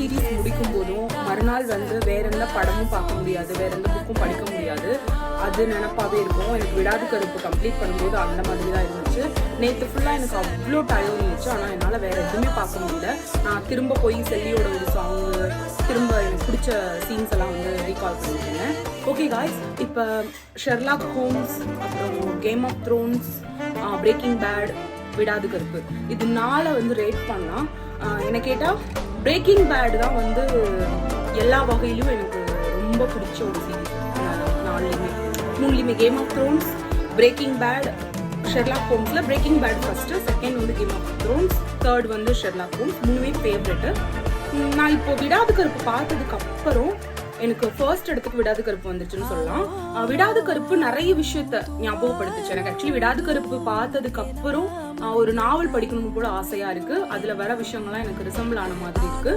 Series முடிக்கும் போதும் மறுநாள் வந்து வேற எந்த படமும் பார்க்க முடியாது, வேற எந்த புக்கும் படிக்க முடியாது, அது நினப்பாவே இருக்கும். எனக்கு விடாது கருப்பு கம்ப்ளீட் பண்ணும்போது அந்த மாதிரி தான் இருந்துச்சு. நேற்று ஃபுல்லாக எனக்கு அவ்வளோ டயர்ட் இருந்துச்சு. ஆனால் என்னால் வேற எதுவுமே பார்க்க முடியல. நான் திரும்ப போய் செல்லியோட ஒரு சாங்கு, திரும்ப எனக்கு பிடிச்ச சீன்ஸ் எல்லாம் வந்து ரீகால் பண்ணிட்டேன். ஓகே காய்ஸ், இப்போ ஷெர்லாக் ஹோம்ஸ், அப்புறம் Game of Thrones, Breaking Bad, Vidathu Karuppu, இது 4 வந்து ரேட் பண்ணால் என்ன கேட்டால் பிரேக்கிங் பேட் தான் வந்து எல்லா வகையிலும் எனக்கு ரொம்ப பிடிச்ச ஒரு சீரீஸ். 3லையுமே Game of Thrones, Breaking Bad, Sherlock ஹோம்ஸ்ல பிரேக்கிங் பேட் ஃபர்ஸ்ட்டு, செகண்ட் வந்து கேம் ஆஃப் த்ரோன்ஸ், தேர்ட் வந்து ஷெர்லாக் ஹோம்ஸ். 3மே ஃபேவரெட்டு. நான் இப்போ விடாது கருப்பு பார்த்ததுக்கு அப்புறம் எனக்கு ஃபர்ஸ்ட் இடத்துக்கு விடாது கருப்பு வந்துச்சுன்னு சொல்லலாம். விடாது கருப்பு நிறைய விஷயத்த ஞாபகப்படுத்துச்சு எனக்கு. ஆக்சுவலி விடாது கருப்பு பார்த்ததுக்கு அப்புறம் ஒரு நாவல் படிக்கணும்னு கூட ஆசையா இருக்கு. அதுல வர விஷயங்கள்லாம் எனக்கு ரிசம்பிள் ஆன மாதிரி இருக்கு.